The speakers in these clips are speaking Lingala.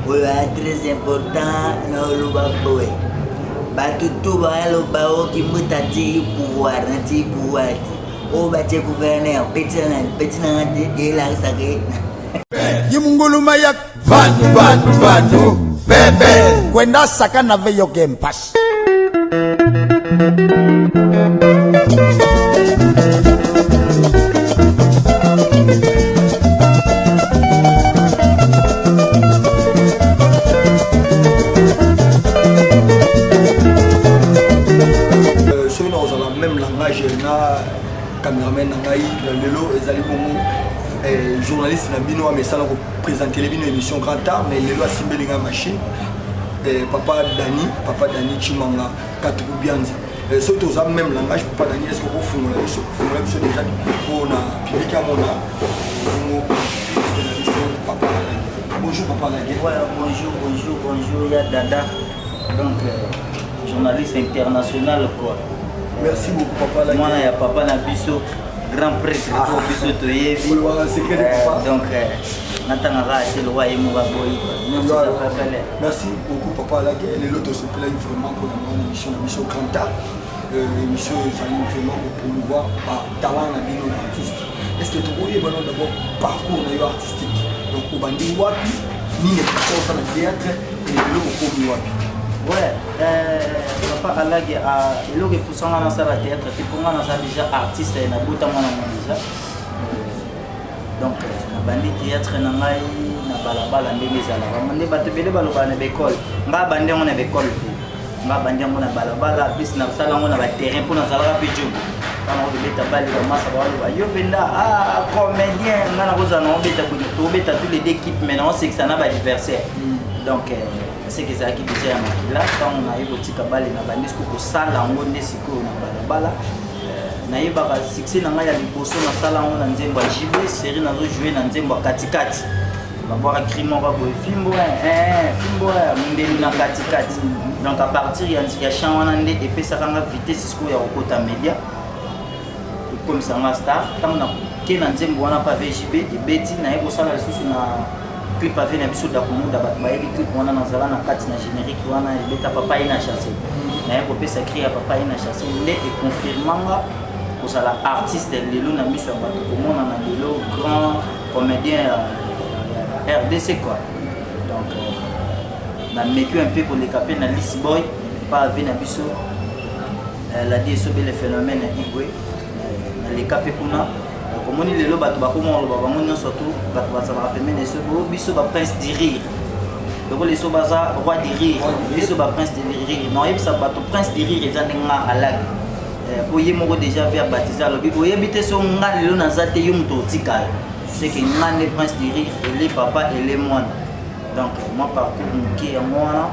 très important dans le baboé. Tout va le bao qui me t'a dit pouvoir, pouvoir. Oh, tu gouverneur, petit et là, ça Yimungulu mayak vanu bebe kwenda saka na veyo game pass. Ceux dans le même langage, na cameraman nangai lelo ezali bongo journaliste na bino mais ça pour présenter les bino émission Grand Art mais lelo asimbelinga machine papa Dani Chimanga Katubianza surtout ça même langage papa Dani est-ce que vous fumez déjà pour na public à mon papa bonjour papa Dani. Ouais, bonjour ya Dada donc journaliste international quoi. Merci beaucoup papa Dani. Moi il y a papa Nabiso grand prêtre pour Biso Toyevi. Donc natanga c'est le roi et moi boy. Merci beaucoup papa Lagé et l'autre se plaît vraiment pour la émission Grand Art. L'émission salut vraiment pour promouvoir talent na bino artiste. Est-ce que tu voyez d'abord parcours artistique. Donc au bandi wapi ni ne pas na théâtre et le au wapi. Ouais, papa Alagé a le que pour ça na sala théâtre c'est pour moi na déjà artiste na buta mwana déjà. Donc na bandi théâtre na ngai na balabala ndenge ezala bamande bato bele baloba na bekole nga bande ngo na bekole nga bande ngo na balabala bis na sala ngo na ba terrain pour na sala pe job kama ko beta bali ba masa ba walo ba yo benda comédien nga na koza na beta ko to beta tous les équipes maintenant c'est que ça na ba adversaire donc c'est que ça qui déjà ya makila quand on a eu botika bali na bandi ko sala ngo ndesiko na balabala naïba succès na ngai ya liboso na sala ngo na nzembo ya JB série nazo jouer na nzembo katikati babora crimo ba boy fimbo fimbo mundeli na katikati donc à partir ya chant wana nde epesa kanga vitesse siko ya kokota media comme ça nga star tant na ke na nzembo wana pa VJB ebeti na yebo sala lisusu na clip avec na biso da komuda ba yebi clip wana na zala na kati na générique wana ebeta papa ina chassé na yebo pesa créer papa ina chassé nde e confirmanga pour la artiste lelo na miso ya bato komona na lelo grand comédien RDC quoi donc na mécu un peu pour les capés na Lisi Boy pas avec na biso la dit so bel phénomène igwe na les capés kuna komoni lelo bato bakoma lo ba moni surtout bato ba ça rappelle mais so biso ba prince du rire donc les so baza roi du rire biso ba prince du rire non et ça bato prince du rire ezandenga alag boye moko déjà vers baptiser lobi boye bité so nga lelo nazate yo muto tikala c'est que ngane prince du rire et les papa et les moines donc moi parcours muke ya mwana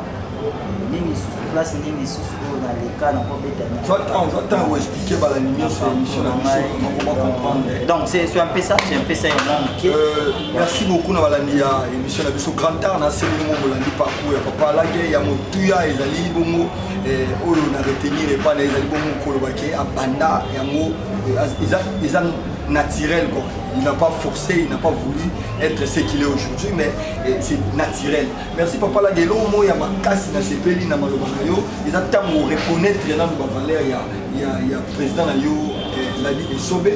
nini sous place nini sous na les cas na ko beta na j'attends ou expliquer ba l'animation sur l'émission comment comprendre donc c'est un peu ça muke merci beaucoup na balandi ya émission na biso Grand Art na seli mo bolandi parcours ya papa Lagé ya motuya ezali bongo oyo na retenir pas les albums kolobaki abanda yango ils ont naturel quoi. Il n'a pas forcé, il n'a pas voulu être ce qu'il est aujourd'hui, mais c'est naturel. Merci papa Lagé. Lo mo ya makasi na sepeli na malobaka yo, ils attendent pour reconnaître dans le valeur il y a président na yo Ladi Esobe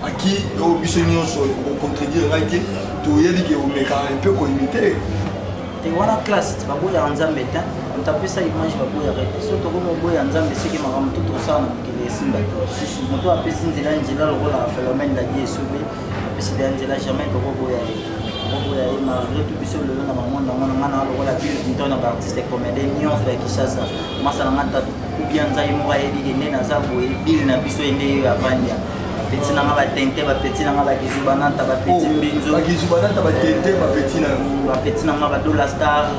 à qui au bisonio so contredire ngaite to yeli ke o meka un peu ko imiter. Et voilà classe, tu vas boire en zambeta, on t'appelle ça image va boire arrêter. Surtout comme on boire en zambe, c'est que ma femme tout ça na kile simba. Mon toi appelle Sinzela Angela le rôle à phénomène Ladi Esobe, appelle Sinzela jamais de boire. Boire malgré tout biso le na maman na ngana le rôle à ville dans un artiste comédien nion fait Kinshasa. Moi ça na ngata ou bien nzai mo ba yedi ne na za boye bill na biso ende avania. Petit na ba tente ba petit na ba kizubananta ba petit mbinzo ba kizubananta ba tente ba petit na ba dollar star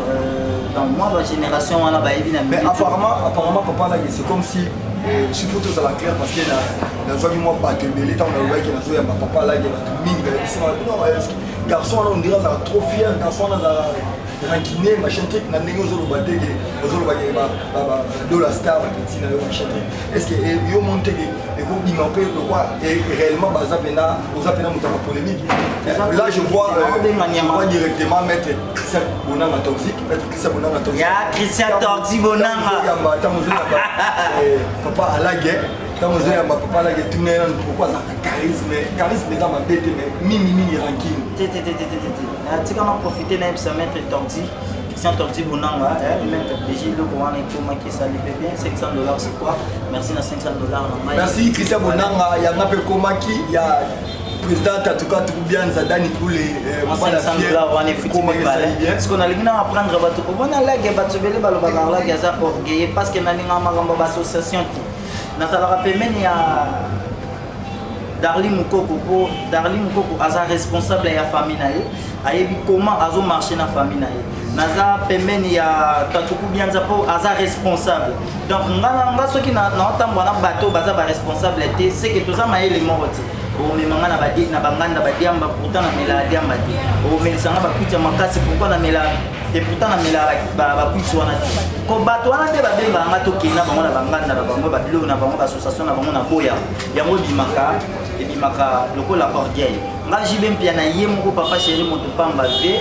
dans moi la génération on a ba evi na mais apparemment papa là c'est comme si si photo ça la clair parce que la joie du mois pas que les temps là qui na joie papa là qui va tout ming non garçon là on dirait ça trop fier garçon là rankiné machin truc na ndenge ozoloba te ke ozoloba ke dola star petit na yo machin truc est-ce que yo monte ke ekobima mpe lokwa réellement baza pena oza pena moto ya polémique là je vois directement maître Christian Bonanga toxique maître Christian Bonanga toxique ya Christian toxique Bonanga papa alage quand vous avez un papa là qui tourne pourquoi ça charisme dans ma bête mais mini ranking tu quand on profiter d'un ça mettre tordi Christian tordi Bonanga mettre déjà le comment est comment qui ça lui fait bien $500 c'est quoi merci na $500 merci Christian Bonanga il y a un peu comment qui il y a président en tout cas tout bien Zadani pour les $500 on est foutu parce qu'on a ligné à prendre bateau on a là que bateau bele balo bazala gaza orgueilleux parce que na linga makambo association nazalaka pembeni ya Darli Mukoko aza responsable ya famille na ye ayebi comment azo marcher na famille na ye naza pembeni ya Tatuku Bianza po aza responsable donc nga soki na otambola na bato baza ba responsable te c'est que toza mayele moko te omemanga na badi na banganda badiamba pourtant na mela diamba te omelisanga bakutia makasi pourquoi na mela et pourtant na mela bakuiti wana te ko bato wana te babenganga tokenda bango na banganda na bango babilo na bango association na bango na boya yango ebimaka lokola orgueil nga jibe mpia na ye moko papa chéri moto pamba ve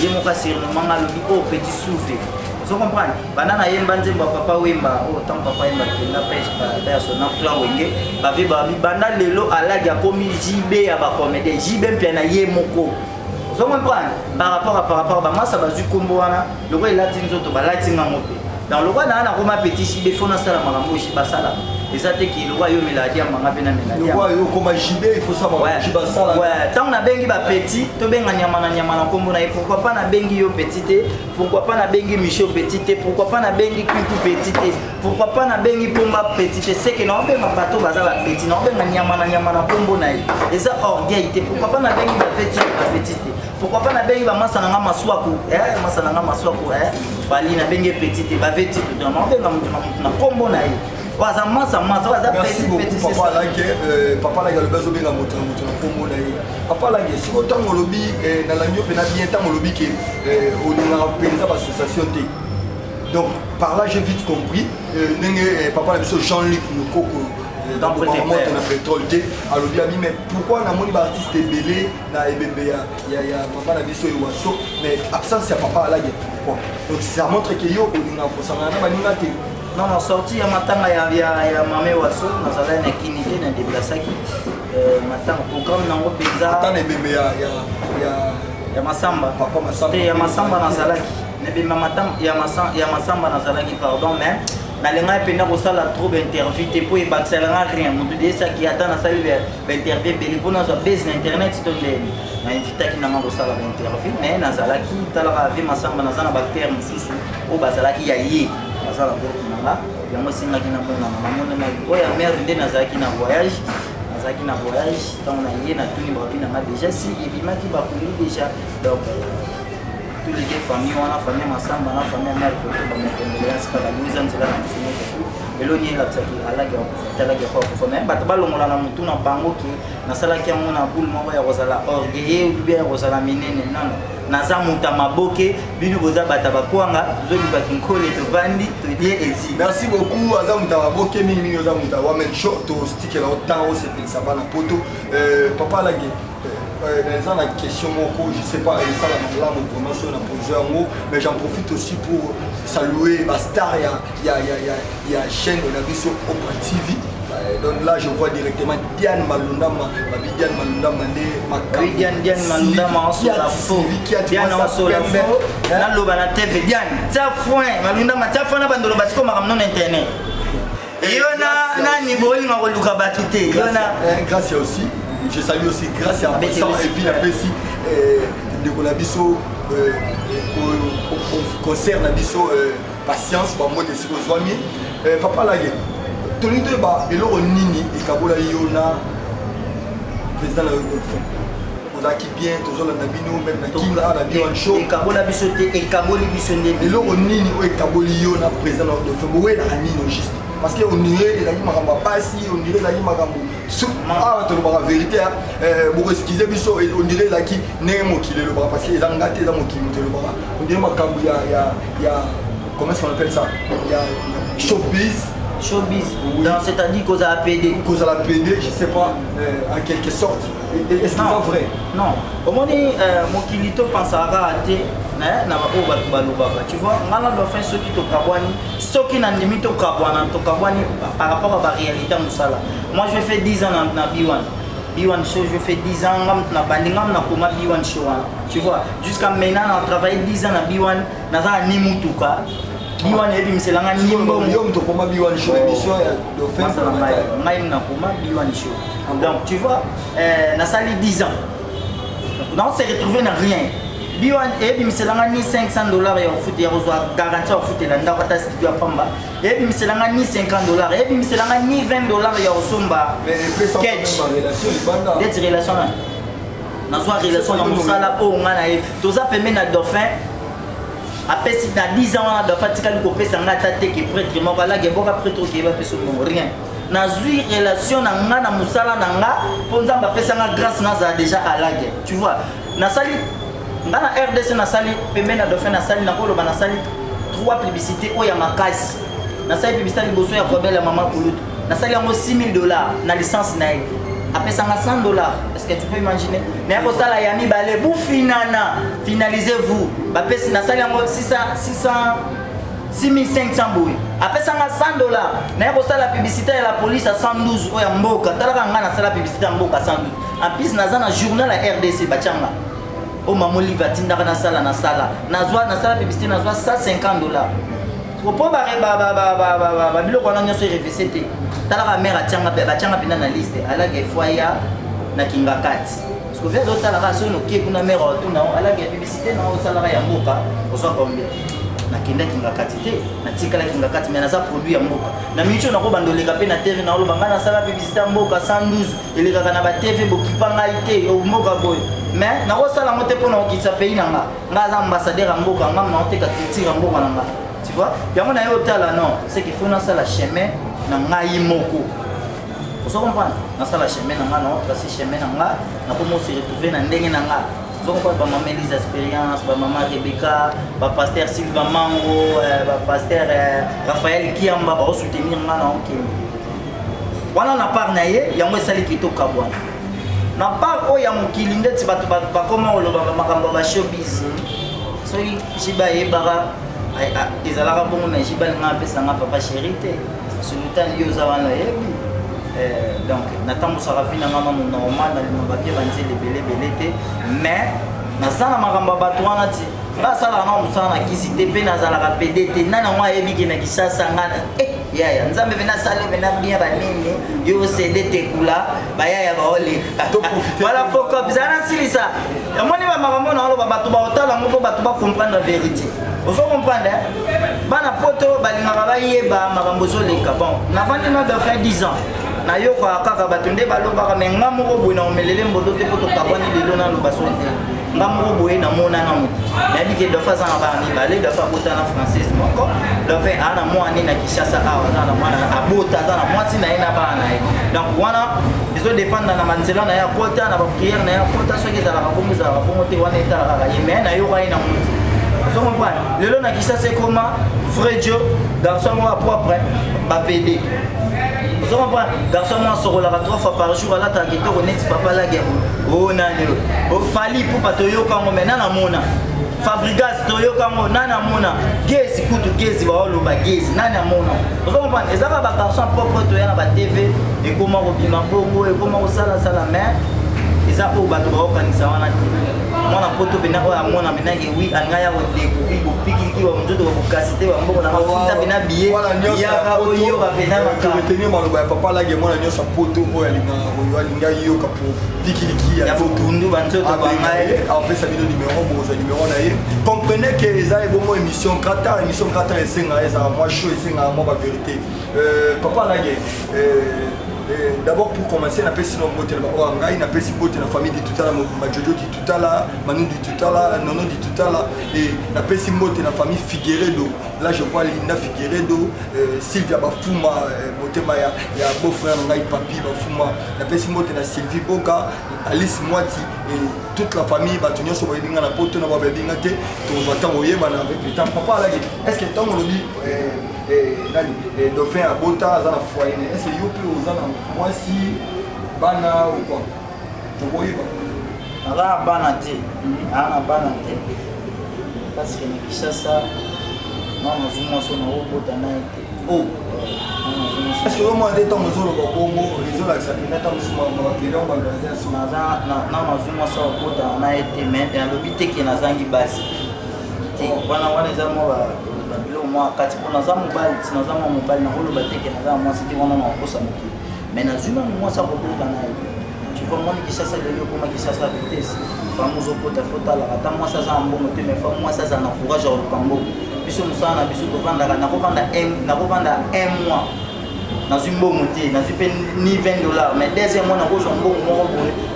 ye moko asirnomanga alobi o petit souffle so comprendre bana na yemba nzembo papa wemba o tant papa yemba kenda pêche ba ya sona plan wenge bavi babi banda lelo alagi akomi jibe ya ba comédie jibe mpia na ye moko so comprendre par rapport ba masa bazui kombo wana loko elati nzoto balati ngango pe dans le roi na koma petit jibe fona sala makambo jiba sala eza te ki loko yo meladi manga pe na meladi loko yo koma jibe il faut savoir jiba sala ouais tant na bengi ba petit to benga nyama na kombo na pourquoi pas na bengi yo petit te pourquoi pas na bengi micho petit te pourquoi pas na bengi kuku petit te pourquoi pas na bengi pomba petit te c'est que na benga bato baza ba petit na benga nyama na kombo na ye eza orgueil te pourquoi pas na bengi ba petit te pourquoi pas na bengi ba masa na maswaku masa na maswaku bali na bengi petit te ba veti to na benga na kombo na ye merci beaucoup papa là papa là le besoin bien moto na kombo na ye papa là si autant molobi na la mio pena bien tant molobi que on a penza ba association te donc par là j'ai vite compris papa là Jean-Luc Mukoko dans le monde na pétrole te alobi ami mais pourquoi na moni ba artiste belé na ebembe ya papa na biso ewaso mais absence ya papa là pourquoi donc ça montre que yo on a posanga na baninga te non sorti ya matanga ya mame waso nazala na kinité na déplacaki matanga programme nango penza matanga ebembe ya masamba papa masamba te ya masamba nazalaki nebema matanga ya masamba nazalaki pardon mais nalenga pena kosala trop interview te po ebakisalanga rien motu desaki ata nasali bainterview ebele mpona zwa base na internet to ndeni na invitaki nanga kosala bainterview mais nazalaki talaka ave masamba naza na bactere mosusu oyo bazalaki ya ye bazala groupe nanga yango esengaki na mona namona oyo ya mare nde nazalaki na voyage ntango na ye natuni babi nanga déjà si ebimaki bakoli déjà donc tous les deux familles wana famille masamba na famille mare kote bamokondelea sika baliuza nzela na biso moko eloni elakisaki alagi ya kufa me bato balongola na motu na bango ke nasalaki yango na boule moko ya kozala orgueilleux ou bien ya kozala minene nano naza muta maboke bino boza bata bakwanga tozolibaki nkole tovandi todie ezi merci beaucoup aza muta maboke mingi oza muta wamen show tostikela otango osepelisa bana poto papa alagi dans la question moko je sais pas ça la vraiment sur la posé en haut mais j'en profite aussi pour saluer ma star il y a chaîne de la vision Oprah TV donc là je vois directement Diane Malunda Diane Malunda oui Diane Malunda sur la faux Diane sur la faux na loba na TV Diane ta foin Malunda ta foin na bandolo batiko makamno na internet yona nani bolinga koluka batute yona grâce aussi je salue aussi grâce à Vincent et puis la Pessi de Conabiso concerne Nabiso patience pour moi de ce que je papa Lagé Tony Deba et l'or nini et Kabola Yona président de la tozalaki bien tozolanda bino même na kinga na bio show ekabola biso te ekaboli biso nde eloko nini oyo ekaboli yo na président na dauphin boyelaka nini juste parce que on dirait ezalaki makambo ya pasi on dirait ezalaki makambo awa tolobaka vérité boko excuse biso on dirait ezalaki ndenge mokili elobaka parce que eza nga te eza mokili moto elobaka on dirait makambo ya comment est-ce qu'on appelle ça ya showbiz showbiz donc c'est-à-dire cause à PD cause à la PD je sais pas en quelque sorte est-ce que c'est vrai non omoni mokili to pensaka te na bato balobaka tu vois ngana dauphin soki tokabwani soki na ndimi tokabwana par rapport à la réalité mosala moi je fais 10 ans na B1 show je fais 10 ans na bandingam na koma B1 show tu vois jusqu'à maintenant on travaille 10 ans na B1 naza ni mutuka B1 ebi miselanga nimbo yo mto koma B1 show émission ya dauphin ngai na koma B1 show donc tu vois na sali 10 ans donc on s'est retrouvé na rien B1 ebi miselanga ni $500 ya foot ya rozwa garantie ya foot la ndako ta studio ya pamba ebi miselanga ni $50 ebi miselanga ni $20 ya osomba sketch des relations na zwa relation na musala o ngana e toza pembe na dauphin apesi na 10 ans na dauphin tikali ko pesa ngata te ki prêtre moko la geboka prêtre ki ba peso mo rien na zwi relation na ngana musala na nga ponza ba pesa nga grâce na za déjà à la guerre tu vois na sali ngana RDC na sali pembe na dauphin na sali na kolo ba na sali 3 publicités o ya makasi na sali publicité liboso ya kobela mama kulutu na sali yango $6000 na licence na ye après $100. Est-ce que tu peux imaginer mais pour ça la yami balé vous finalisez-vous ba pesi na sali yango 6500 boui après $100 na pour ça la publicité ya la police à 112 o ya mboka talaka ngana sala publicité ya mboka 112 en plus naza na journal ya RDC bachanga o mamoli vatindaka na sala nazwa na sala publicité nazwa $150 pour ba biloko wana nyonso irefese te talaka mère atianga pena na liste alage foya na kingakati parce que vient talaka so no kie kuna mère otuna alage publicité na osala ya mboka oswa combien na kenda kingakati te na tikala kingakati mais na za produit ya mboka na micho na ko bandoleka pe na TV na oloba ngana sala publicité mboka 112 elekaka na ba TV bokipanga ite o mboka boy mais na ko sala mote pona okitsa pays nanga ngaza ambassadeur mboka ngam na oteka culture mboka nanga tu vois yango na yo tala non c'est qu'il faut na sala chemin na ngai moko vous comprenez na sala chemin na nga na parce que chemin na nga na ko mo se retrouver na ndenge na nga vous comprenez ba maman Elise expérience ba maman Rebecca ba pasteur Sylvain Mango ba pasteur Raphaël Kiamba ba soutenir nga na OK wana na part na ye yango esali kitoka bwana na part o ya mokili ndeti bato ba koma oloba makambo ba showbiz so jiba ebara ezalaka bongo na jiba linga apesanga papa chéri te sultan yo za wana yebi donc natambusaka vi nanga mamo normal nalimaka vie banzela ebelebele te mais nasala makambo ya bato wana ti ngasalaka na mosala na kisi te mpe nazalaka pede te nani yango ayebiki na kisasa ngana yaya nzambe mpe nasala mpe nabia banini yo sede tekula bayaya baoleka wala fokop eza nasilisa yamoni bamakambo na oloba bato baotala yango mpo bato bacomprendre vérité ozo comprendre bana poto balingaka bayeba makambo ezoleka bon navandi na dauphin 10 ans nayoka kaka bato nde balobaka me nga moko boye na omelele mbodo te po tokabwani lelo naloba so te nga moko boye namona na moto nayebi ke dauphin aza na bana mibale dauphin abota na française moko dauphin aa na mwani na kishasa awa aza na mwana abota aza na mwasi na ye na bana na ye donc wana ezodépendre na banzela na ye akota na bapriere na ye akota soki ezalaka bongo ezalaka bongo te wana etalaka ye me nayoka ye na moto vous comprenez lelo na kishasa ekoma fredio garçon moko propre bapede vous comprenez garçon moko asokolaka 3 fois par jour alataka kitoko neti papa lage o nani ofali mpo bato oyoka yango me nana mona fabrigas toyoka yango nani amona gezi kutu gezi baoloba gezi nani amona vous comprenez ezaka bagarçon propre toya na batv ekoma kobima bongo ekoma kosalasala mais eza oyo bato baokanisa wana te mwana poto pena oyo amona menake wi alinga ya kodécouvrir bopikiki bamozoto bakokasi te bamboko na bafuta pena biye yaka oyoka pena retenir maloba ya papa lage mwana nyonso poto oyo alinga yoka po pikiliki ya botundu banzoto bangai apesa bino numéro bokozwa numéro na ye comprenez ke eza ebongo émission krata esengaka ezala mwa show esengaka mwa bavérité papa lage D'abord pour commencer, na pesi no mbote na ba ngai na pesi mbote na famille di tutala majojo di tutala manu di tutala nono di tutala et na pesi mbote na famille Figueredo. Là je vois Linda Figueredo, Sylvia Bafuma, motema ya beau frère ngai papi Bafuma. Na pesi mbote na Sylvie Boka, Alice Mwati et toute la famille batunyo so bayinga na poto na ba bebinga te to vata oyeba na avec le temps papa là est-ce que tant on dit dauphin à bota za na foyer est-ce que yo pe ozana moi si bana ou quoi to oyeba ala bana te ana bana te parce que ni Kinshasa non zuma so na bota na te oh est-ce que au moins des temps nous le bongo les autres ça n'est pas musuma ma période organisation naza na zuma so bota na te mais dans le but que nazangi basi te wana zamo bilo moi kati kuna za mobile tinaza mobile na holo bateke na za moi siti wana na kosa mki mais na zuma moi ça bota na tu vois moi Kinshasa lelo comme Kinshasa vitesse famoso pota fota la ata moi ça za mbongo te mais moi ça za na courage au kambo biso musana biso to vanda na ko vanda un mois na zumbo monté na zupe ni $20 mais deuxième mois na ko jombo mo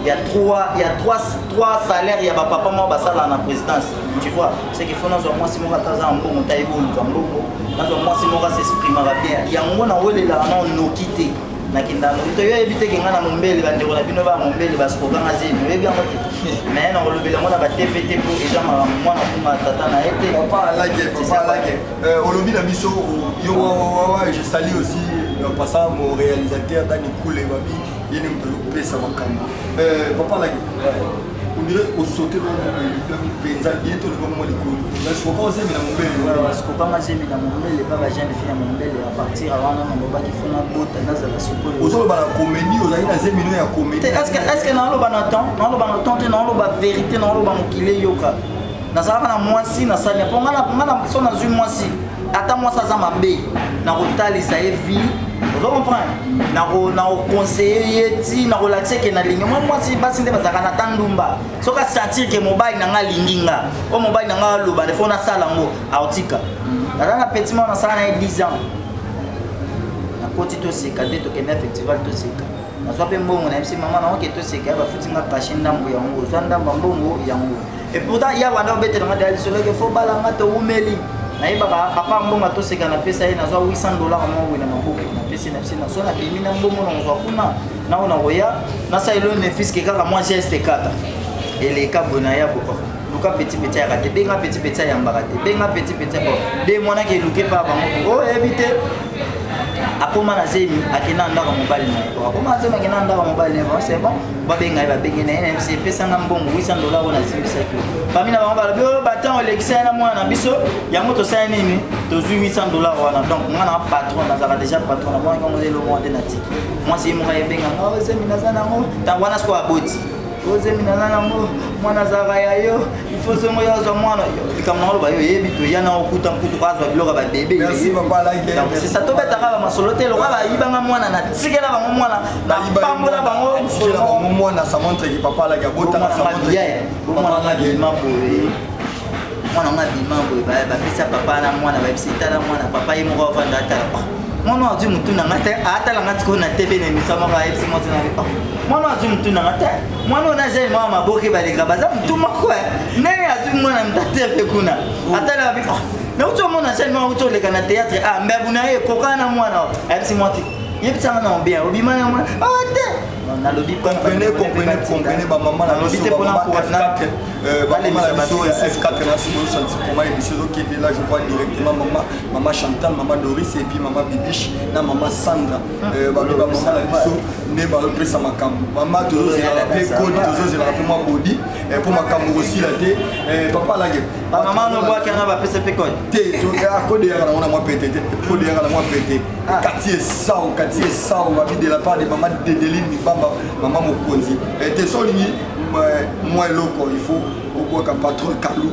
il y a trois salaires il y a papa moi basala na présidence tu vois c'est qu'il faut dans un mois si mon taza mbongo taibo mbongo dans un mois si mon s'exprime bien il y a ngo na wele la na no quitter na kindano to yo éviter que ngana mombele bande ko na bino ba mombele bas ko ganga zemi we bien moté mais na ko lobela mo na ba TVT pour déjà ma moi na kuma tata na été papa lage olobi na biso yo je salue aussi en passant mon réalisateur Dani Koule babi yene mtolo pesa makambo papa lage on dirait au sauter dans le penza bientôt le moment de cool mais je comprends aussi mais na mombele parce que pas mazemi na mombele pas ba jeune fille na mombele à partir avant na mboba qui font na bota na za la sokolo ozo ba la comédie ozali na 5 minutes ya comédie est-ce que na lo ba na temps te na lo ba vérité na lo ba mokile yoka na za na mwasi na sanya ponga na so na zui mwasi ata mwasi za mabe na kotalisa evi vous comprenez na conseiller ti na relaxer que na ligne moi si basi nde bazaka na tandumba soka sentir que mobile na nga linginga o mobile na nga loba de fona sala ngo autika na petit moment na sala na 10 ans na koti to seka de to ke na festival to seka na so pe mbongo na MC mama na ke to seka ba futinga kashi ndambo ya ngo so ndamba mbongo ya ngo et pourtant ya wanda bete na dali solo ke fo bala ngato umeli na iba papa mbongo to seka na pesa ina so $800 mo na maboko na so na bimi na mbongo na ngwa kuna na ona roya na sa ilo ne fiske kaka moi geste kaka ele ka bona ya boko luka petit ya kate benga petit ya mbakate benga petit bon de mona ke luke pa ba mo o éviter akoma na zemi akina ndaka mobile na akoma zemi akina ndaka mobile na c'est bon ba benga ba benga na MC pesa na mbongo $800 na simbisa ki famille na ba ba batan olekisa na mwana biso ya moto sa nini to $800 wana donc ngana patron na zaka déjà patron na mwana comme le mois de nati moi si mo ka benga o zemi na sana ngo tangwana sko aboti o zemi na sana ngo mwana zaka ya yo il faut se moya za mwana kama ngalo ba yo yebi to yana okuta mkutu kwazo biloka ba bébé merci papa like donc c'est ça to beta ka ba masolote lo ba ibanga mwana na tikela ba mwana na pambola bango mwana ça montre que papa like abota na ça montre mwana na bima boye mwana na bima boye ba pesa papa na mwana ba pesa na mwana papa yimo ko vanda ta mwana azu mutu na ngata ata la ngati ko na TV na misama ba FC mo tena mwana azu mutu na ngata mwana na je mama maboke ba leka baza mutu makwa nene azu mwana mtate kuna ata la bi na uto mwana je mwana uto leka na théâtre mbebu na ye kokana mwana FC mo ti yebisa na bien obimana mwana ate na lobi comprenez ba maman na lobi pour la F4 ba maman la biso F4 na simo santi pour moi biso qui est là je vois directement maman Chantal maman Doris et puis maman Bibiche na maman Sandra ba maman la biso ne ba pesa makambo maman toujours il rappelle code toujours il rappelle moi body pour makambo aussi la té papa la gueule maman no bois kana ba pesa pe code té to a code ya na moi pété code ya na moi pété quartier sao va de la part de maman Dedeline Bamba maman Mokonzi te solingi moi loko il faut au bois patron Kalou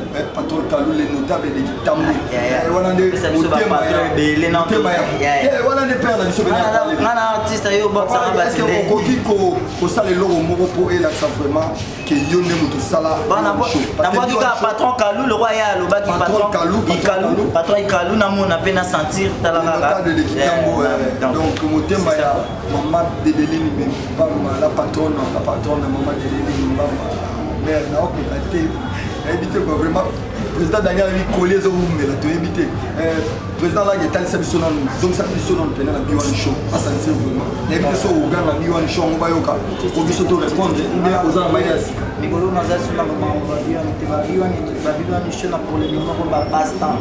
les notables de Kitambo voilà des voilà des pères de ngana artiste yo boxa est-ce que on koki ko sala loro moko pour ela ça vraiment que yo ne mutu sala bana boki ka patron Kalou le roi ya loba ki patron Kalou na mona pe na sentir talaka de Kitambo donc motema ya maman de Deline Mbamba la patronne maman de Deline Mbamba mère na okokate éviter vraiment président Daniel a collé les hommes mais tu éviter président là il est allé s'absonner donc s'absonner pendant la B1 show à sentir vraiment éviter ça au gars la B1 show on va yoka pour que ça te répondre mais aux gens maïa sika Migolo na zasu na mama on va B1 show na pour le moment on va passe-temps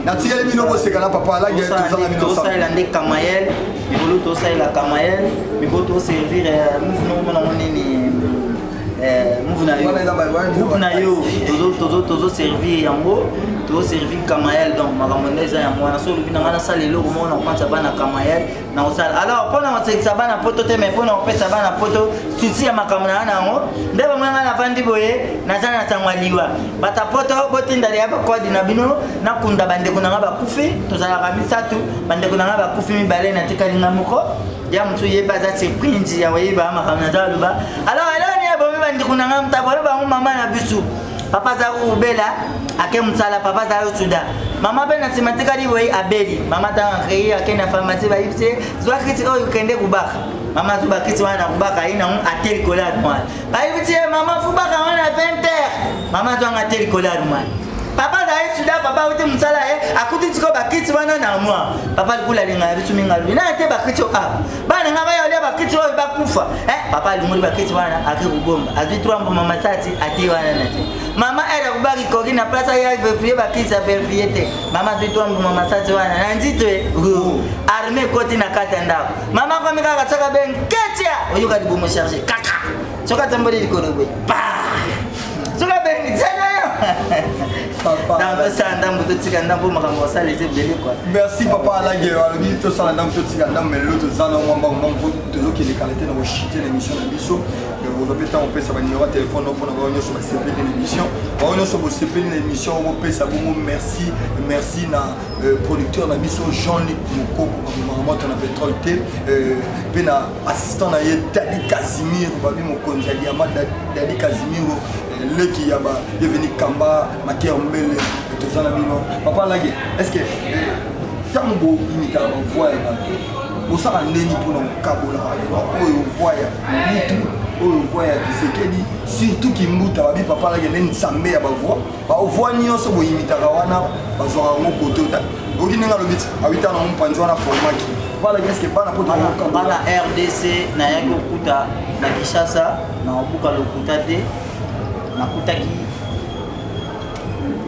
na tia les minoko c'est kana papa là il y a tout ça la minoko ça il a des Kamael Migolo to ça il a Kamael Migolo to servir mouvement na nini mouvement yo tozo servir yango tozo servir Kamael donc makamondeza yango wana so lubina ngana salelo ko mona kwanza bana Kamael na osala alors pona matsekisa bana poto te mais pona opesa bana poto susi ya makamona nango ndeba mwanga na vandi boye nazana tangwaliwa bata poto botinda ya ba kodi na bino na kunda bande kuna ngaba kufi tozala kabisa tu bande kuna ngaba kufi mibale na tikalinga moko ya mtu yeba za surprise ya weba makamona za luba alors bandi kunanga mtabolo ba mama na bisu papa za ubela ake mtsala papa za suda mama be na simatika liwe abeli mama ta ngi ake na pharmacie ba ipse zwa kiti o ukende kubaka mama tu bakiti wana kubaka ina atel collade moi ba ipse mama fubaka wana 20h mama tu ngatel collade moi papa za suda papa uti mtsala akuti tiko bakiti wana na moi papa likula linga bitu mingalu na te bakiti bana ngaba yale bakiti o bakufa papa limuli bakiti wana akikubomba azitwa mama tati ati wana nati mama era kubaki koki na plaza ya vefie bakiti a verfiete mama zitwa mama tati wana na nzitwe arme koti na kata ndao mama kwa mikaka tsaka ben ketia oyuka dibumo charger kaka soka tamboli likorogwe pa soka ben tsana merci papa Alagé alobi to sala ndam to tika ndam mais l'autre zana mwamba mwambo to zo ki les qualités na chiter l'émission de biso vous avez tant on peut ça va numéro téléphone pour nous réunir sur la CP de l'émission on réunir sur CP de l'émission on peut ça bon merci na producteur na biso Jean-Luc Mokoko maman ton pétrole T pe na assistant na ye Dadi Casimir babi mokonzi ya Dadi Casimir le qui a devenu Kamba Makia Mbele tozana bino papa Alagé est-ce que tango imita ba voix ya ça ndeni pour na kabola oyo voix ya mutu oyo voix ya Kisekedi surtout kimbuta babi papa Alagé ndeni sambe ya ba voix nyonso bo imita wana bazwa ngo kotota okinenga lobiti awita na mpanzo na formaki papa Alagé est-ce que bana poto bana RDC na yako kuta na Kinshasa na obuka lokuta te nakutaki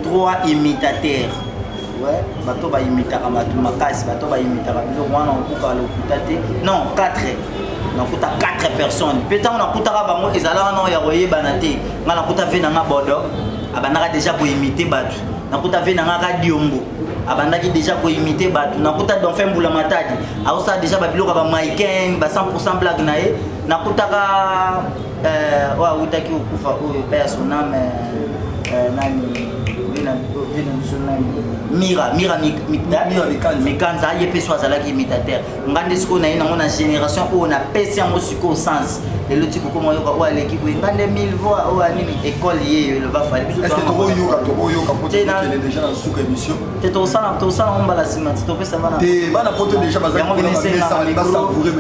3 imitateurs ouais bato ba imitaka bato makasi bato ba imitaka biloko wana okuka lokuta te non 4 nakuta 4 personnes peut-être on akutaka bango ezala wana ya koyebana te nga nakuta ve nanga bodo abandaka déjà koimite bato nakuta ve nanga ka diombo abandaki déjà koimite bato nakuta Dauphin Mbula Matadi aosa déjà babiloko ba maïken ba 100% blague na ye nakutaka wa utaki ukufa oyo pa soname nani Mira Mikanza yepe so azalaki imitateur ngande siko na ye nango na génération oyo na pesi yango siko sens lelo ti kokoma yoka oyo aleki boye ngande 1000 voix oyo anini école ye le bafali biso est-ce que tokoyoka poto tele déjà na suka émission te tosala ombala nsima ti topesa bana te bana poto déjà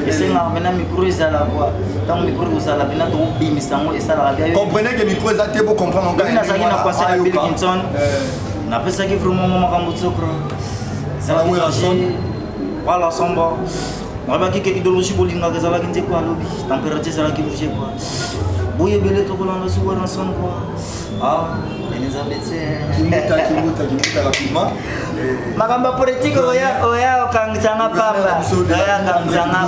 esenga mena micro ezala kwa ntango micro kozala mpena tokobimisa yango esalaka bien comprenez que micro eza te bocomprendre ngai nazalaki na concert ya Bill Clinton napesaki vraiment makambo tsokro voilà sombo nabaki ke idéologie bolingaka ezalaki nte kwa alobi température ezalaki bouge kwa boye ebele tokolanda suwara ensemble kwa nzambe te rapidement makambo politique oya okangisanga pamba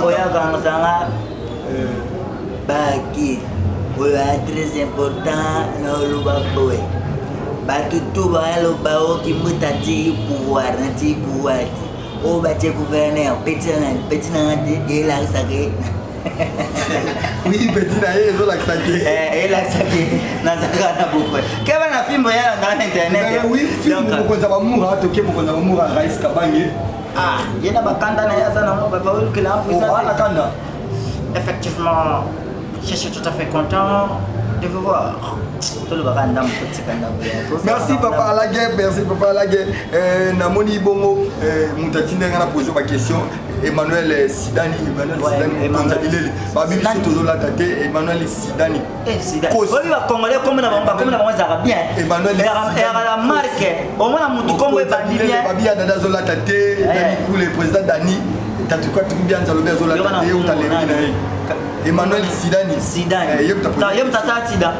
oya okangisanga baki oyo très important na oloba boye bato tu baloba okimuta ti pouvoir na ti pouvoir ti oyo batie gouverneur peti nanga te elakisaka Oui, petit naïe, ils ont l'accepté. Et l'accepté. Nazaka beaucoup. Quel est la film voyage dans internet? Oui, film beaucoup de amour, tu es beaucoup d'amour à Raïs Kabangé. Ah, il y a pas kanda na yaza na moi papa que là vous la kanda. Effectivement, je suis tout à fait content de vous voir. Tout le baganda petit kanda. Merci papa à la guerre, merci papa à la guerre. Namoni bongo mutatine ngana poser ma question. Emmanuel Sidani, Emmanuel Babi Soto la date Emmanuel Sidani. Sidani. Oui, va congolais comme na bamba comme na bamba ça va bien. Emmanuel la marque. Au moins mutu comme bandi bien. Babi ya dada zola tate, Dani Koule président Dani. Tatu quoi tout bien ça le bien zola tate ou ta lemina. Emmanuel Sidani. Sidani. Yem ta sa Sida.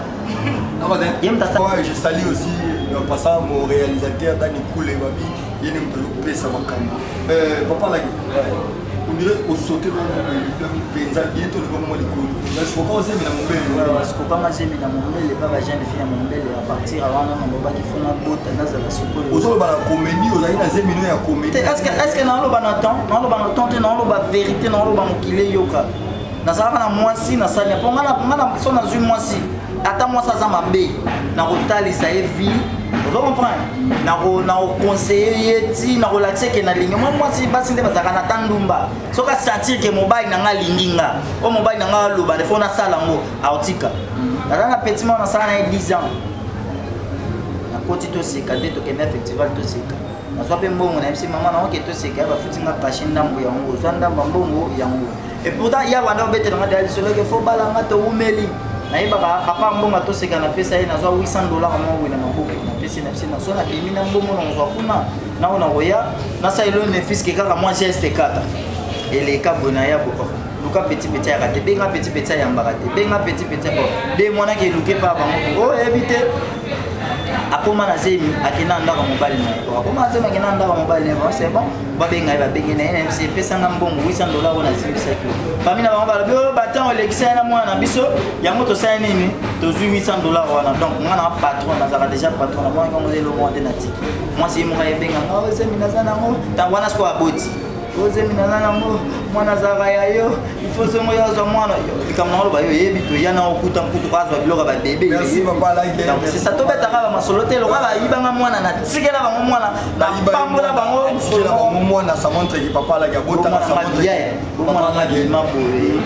Yem ta sa. Je salue aussi en passant mon réalisateur Dani Koule Babi. Il y a une pesa makamba. Papa là, on dirait au sauter dans le paysage bientôt le moment du coup. Je faut pas oser mais mon belle. Parce que pas manger mais mon belle pas va jeune fille mon belle à partir avant on va qui font la botte dans la soupe. Aux autres la comédie, aux aïna zemino ya comédie. Est-ce que dans le banaton, dans le banaton, dans le vérité, dans le banokile yoka. Na ça na mwasi na sanya po ngana so na zui mwasi. Ata mwasa za mabe na kotalisa evi. Vous comprenez? Na conseiller yeti na relaxer que na ligne moi si basi nde bazaka na tandumba soka sentir que mobile na nga linginga o mobile na nga loba de fona sala ngo autika na petit mo na sala na 10 ans na koti to seka de to ke na festival to seka na so pe mbongo na msi mama na oke to seka ba futinga kashi ndambo ya ngo so ndamba mbongo ya ngo et pourtant ya wanda obete na dali solo ke fo bala nga to umeli na yeba papa mbongo to seka na pesa ye na zo $800 mo wina maboko na so na bimi na mbongo na zo kuna na ona oya na sa ilo ne fils ke kaka moi geste kata ele ka bona ya boko luka petit ya kate benga petit ya mbaka te benga petit bo de mona ke luke pa ba o éviter akoma na zemi akina ndaka mobile na akoma zemi akina ndaka mobile na c'est bon ba benga na NMC pesa na mbongo $800 na zimisa ki famille na ba ba batan o lekisa na mwana biso ya moto sa nini to $800 wana donc ngana patron na zaka déjà patron na moi comme le monde na tiki moi c'est mo ka benga o zemi na zana mo ta wana sko aboti o zemi na zana mo mwana zaka ya yo il faut se moya zo mwana comme na ba yo yebi to yana okuta mkutu kwazo biloka ba bébé merci papa la guerre donc c'est ça to beta ka ba masolote lo ba yibanga mwana na tikela ba mwana na pambola bango tikela ba mwana ça montre que papa la guerre bota ça montre mwana na bima boye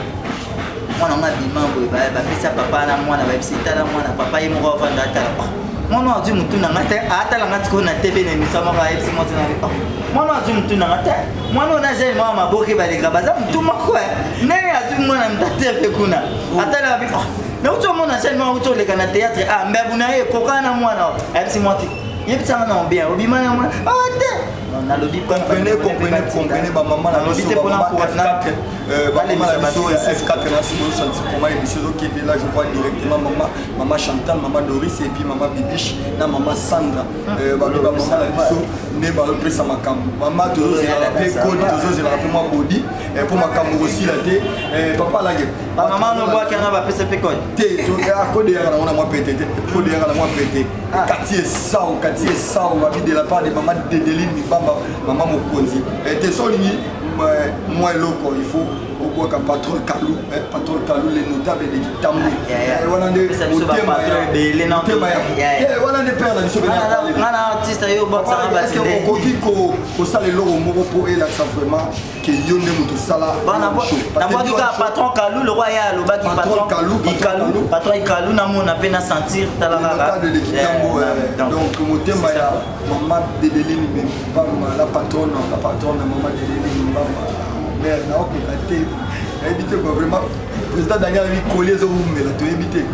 mwana na bima boye ba pesa papa na mwana ba pesa la mwana papa yimo ko vanda tala mwana azu mutu na ngata atala ngati ko na TV na misama ba FC mwana na mwana azu mutu na ngata mwana na je mama maboke baleka baza mutu makwa nani azu mwana mtate pe kuna atala bi na uto mwana je mwana uto leka na théâtre ah mbabu na ye kokana mwana FC mwana yebisanga na bien obimana mwana ate na lobi comprenez ba maman la lobi te pona ko F4 ba maman la biso F4 na simo santi pour moi biso qui est là je vois directement maman Chantal maman Doris et puis maman Bibiche na maman Sandra ba maman la biso ne ba pesa makambo maman toujours il a rappelé code toujours il a rappelé moi body pour makambo aussi la te papa la gueule ba maman no bois kana ba pesa pe code te to a code ya na moi pété code ya na moi pété quartier ça on va de la part de maman Dedeline Mibamba maman Mokonzi te solini moi loko il faut au quoi patron Kalou les notables de Kitambo voilà des voilà des pères la biso ngana artiste yo boxa ba est-ce que on dit ko sala loko moko pour et là ça vraiment que yonde mutu sala bana na bodu ka patron Kalou le roi ya lo ba ki patron Kalou na mona pena sentir talaka de Kitambo donc motema ya maman Dedeline Mibamba la patronne maman Dedeline Mibamba mais na ko kate éviter quoi vraiment président Daniel lui coller zo mais to éviter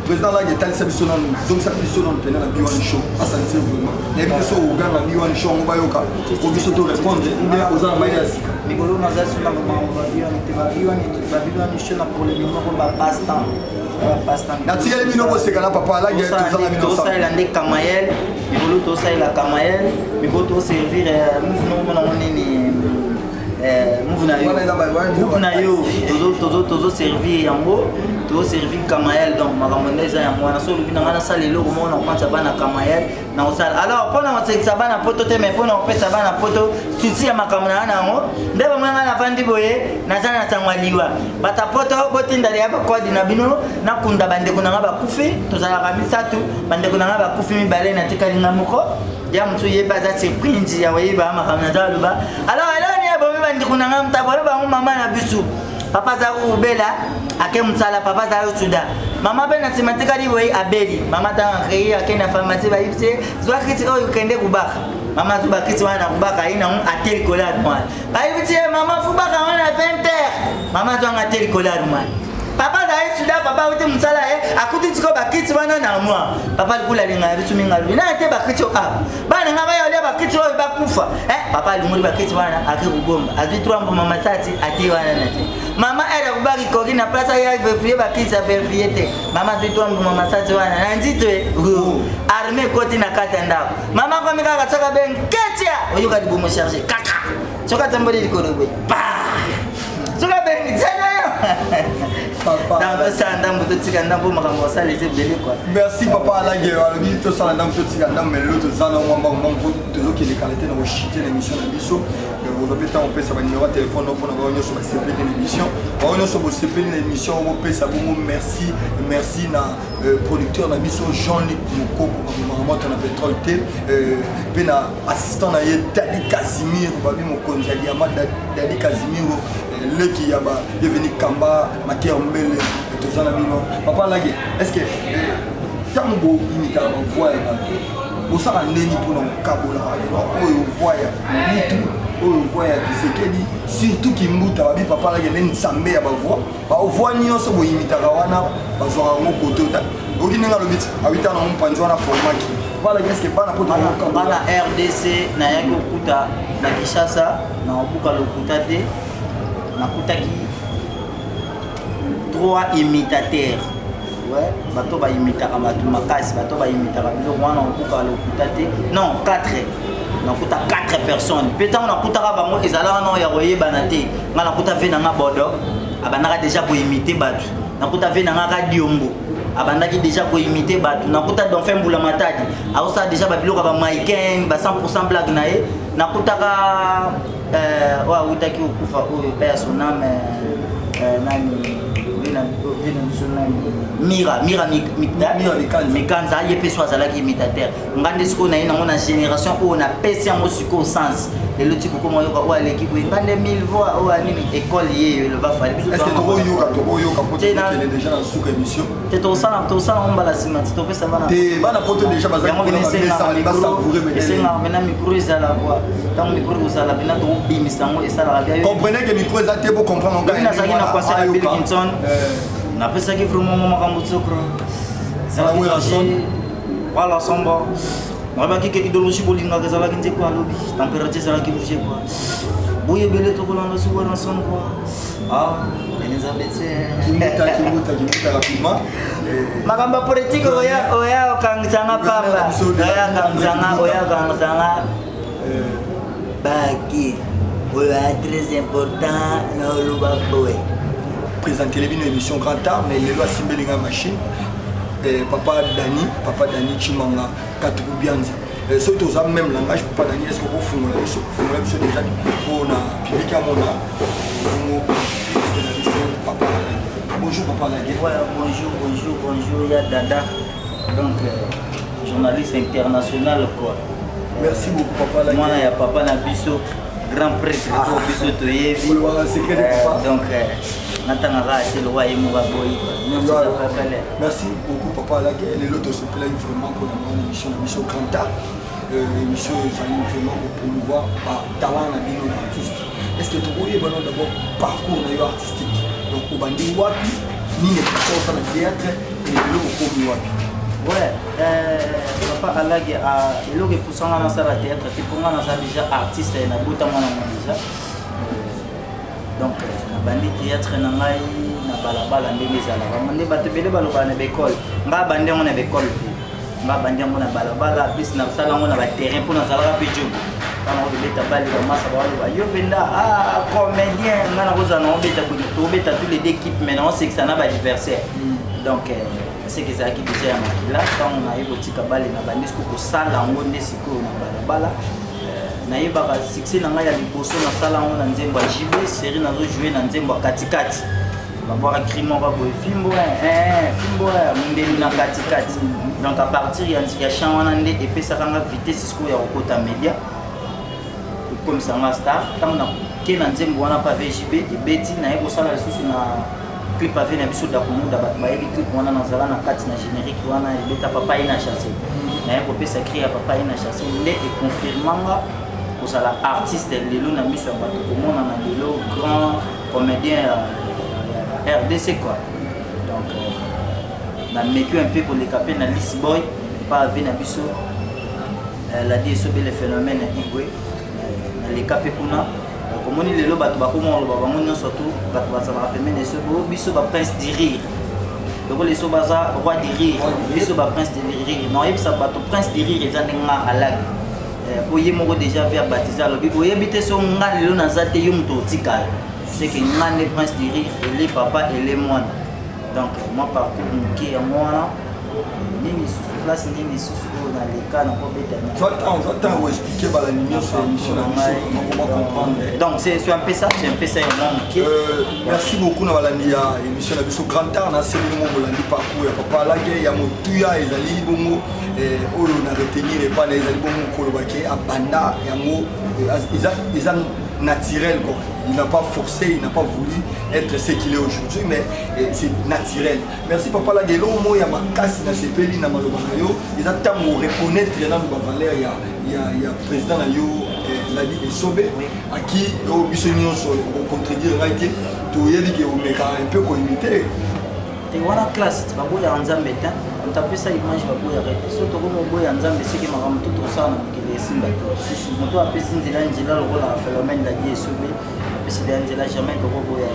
président là il t'a laissé biso non donc ça biso non pena na biwan show à sentir vraiment éviter so uganga biwan show ngo bayoka ko biso to répondre nde ozana mayasi mikolo na zasu na mama biwan show na pour les numéros ba passe-temps natikeli bino kosekana papa alage tozala bino tosala nde Kamayel mikolo tosala Kamayel mikolo toservir mouvement mona nini move na yo groupe na yo tozo servir yango tozo servir Kamael donc makambo ndeza yango wana so lubi nanga na sala eloko moko na komanza bana Kamael na kosala alors mpona kosekisa bana poto te mais mpona kopesa bana poto susi ya makambo na yango nde bamwenga na vandi boye naza na sangwa liwa bata poto botindali ya bakodi na bino nakunda bandeko nanga bakufi tozalaka misatu bandeko nanga bakufi mibale natikalinga moko ya mtu yeba za surprise ya weba makambo na zaluba alors eloni ya bomi bandeko nanga mtabolo bango mama na bisu papa za ubela ake mtsala papa za suda mama pe na timatikali boy abeli mama ta ngi akenda pharmacie ba yipse zwa kiti o yukende kubaka mama tu bakiti wana kubaka ina un atel colade moi ba yipse mama fubaka wana 20h mama tu anga atel colade moi papa za suda papa uti mtsala akuti tiko bakiti wana na moi papa likula linga bitu minga lina te bakiti bana ngaba yole bakiti o bakufa papa limuri bakiti wana akikugomba azitwa mama sati ati wana nati mama era kubaki koki na place ya vefie bakiti vefie te mama zitwa mama sati wana na nzitwe arme koti na kata ndao mama kwa mika kataka ben ketia oyuka dibumo charger kaka soka tambole likorobe pa soka ben tena merci papa alage alobi tosala ndambo totika ndambo mais lelo tozana mwamba mwambo tozokende kalite na koshite na émission na biso olobi ntango opesa banimero ya telefone mpona bao nyonso basepeli na émission bao nyonso bosepeli na émission opesa bongo merci na producteur na biso Jean-Luc Mokoko bamemaka moto na pétrole te mpe na assistant na ye Dadi Casimiro babi mokonzi ya diama Dadi Casimiro leki ya bienvenu Kamba Maker Mbele tozana bino papa alage est-ce que ntango boimitaka bavoix ya bato bosala ndeni mpona kokabola oyo voix ya mutu oyo voix ya Tshisekedi surtout kimbuta babi papa alage nde nzambe ya bavoix bavoix nyonso boyimitaka wana bazwaka yango kote oki ndenge alobi ti awita na mopanzi wana formaki papa alage est-ce que bana poto bana RDC nayaki okuta na Kinshasa na obuka lokuta te nakutaki 3 imitateurs ouais bato ba imitaka bato makasi bato ba imitaka biloko wana okuka lokuta te non 4 nakuta 4 personnes peut-être on nakutaka bango ezalaka no ya koyebana te nga nakuta ve nanga bodo abandaka déjà koimite bato nakuta ve nanga ka diombo abandaki déjà koimite bato nakuta Dauphin Mbula Matadi aosa déjà babiloko ba maïken ba 100% blague na ye nakutaka wa utaki ukufa oyo paya soname nani Mira Mikanza ye pe soit azalaki imitateur ngande siko na ye nango na génération oyo na pesi yango siko sens lelo ti kokoma yoka oyo aleki boye ngande 1000 voix oyo anini école ye yo loba fali est-ce que tokoyoka poto tokende déjà na suka émission te tosala mbala nsima ti topesa bana te bana poto déjà esenga mena micro ezala kwa ntango micro kozala mpena tokobimisa yango esalaka bia comprenez que micro eza te bocomprendre nazalaki na concert ya Bill Clinton napesaki vraiment makambo tsokro voilà somba nabaki ke idéologie bolingaka ezalaki nzeko alobi température ezalaki bouge quoi boyebele tokolanda suwara ensemble quoi nzambe te rapidement makambo politique oya okangisanga pamba oya okangisanga baki oyo très important na oloba boye présenter les émission Grand Art mais les lois simbelinga machine papa Dani Chimanga Katuku Bianza surtout ça même langage papa Dani est-ce que vous fumez déjà pour na public à mon papa bonjour papa Dani bonjour ya dada donc journaliste international quoi merci beaucoup papa Dani moi ya papa na biso grand prêtre pour biso toyebi donc natangaka ate lowa ye moka boyi merci beaucoup papa alake lelo tosepelaki vraiment mpona mwana émission na biso Grand Art émission ezali vraiment kopromouvoir batalent na bino baartiste est ce que tokoyebana d'abord parcours na yo artistique donc obandi wapi nini ekosa na théâtre eloko komi wapi ouais papa alage eloko epusanga nasala théâtre te mponga naza déjà artiste nabuta mwana mwa déjà donc nabandi théâtre na ngai na balabala ndenge ezalaka nde bato ebele balobaka na bekole nga bandi yango na bekole te nga bandi yango na balabala plus nasala yango na baterrain mpo nazalaka mpe job beta bali ba masa ba ba yo benda comédien ngana koza na beta tous les deux équipes maintenant c'est que ça n'a pas adversaire donc c'est que ça qui déjà là quand on a eu petit kabali na bandi ko sala ngonde siko na bala nayebaka succès na ngai ya liboso na sala ngo na nzembo ya JB série nazo jouer na nzembo ya katikati babwaka crimo ba boy fimbo fimbo mundeli na katikati donc à partir ya champ wana nde epesaka nga vitesse siko ya kokota media comme ça nga star tant na ke na nzembo wana pa VJB ebeti naye kosala lisusu na clip ave na biso da komuda bato bayebi clip wana nazala na kati na générique wana ebeta papa ye na chasse naye kopesa cri ya papa ye na chasse nde econfirmanga kozala artiste lelo na miso ya bato komona na lelo grand comédien ya RDC quoi donc na meku un peu koleka pe na Lisi Boy pa ave na biso la di esobe le phénomène ya Igwe na leka pe kuna komoni lelo bato bakoma oloba bango nyonso tu bato bazalaka pembeni esobe biso ba prince du rire loko leso baza roi du rire biso ba prince du rire na oyebisa bato prince du rire eza ndenge nga alagi po ye moko déjà vers baptisé alobi oyebi te so nga lelo naza te yo moto otikala c'est que nga nde prince du rire ele papa ele mwana donc moi parcours moke yango wana nini lisusu place nini lisusu oyo na leka na kobetana J'attends vous expliquer la lumière sur l'émission on va comprendre. Donc c'est un peu ça, merci beaucoup na balandi ya émission na biso Grand Art na seli mo bolandi parcours ya papa lage ya motuya ezali bongo oyo na retenir pas les ezali bongo kolobaki abanda yango ils naturel quoi. Il n'a pas forcé, il n'a pas voulu être ce qu'il est aujourd'hui, mais c'est naturel. Merci papa la gelo mo ya makasi na sepeli na maloba yo, ils attendent mo reconnaître na ba valeur ya président na yo la vie est sauvé à qui au biso nyonso on contredire ngaki to yebi ke o meka un peu ko imiter. Et voilà classe, babo ya nzambe ta, on tape ça image babo ya rete. Surtout comme babo ya nzambe c'est que makamu tout ça na kile simba to. Moto apesi nzela njela lokola phénomène la vie est sauvé. Apesi nzela jamais to babo ya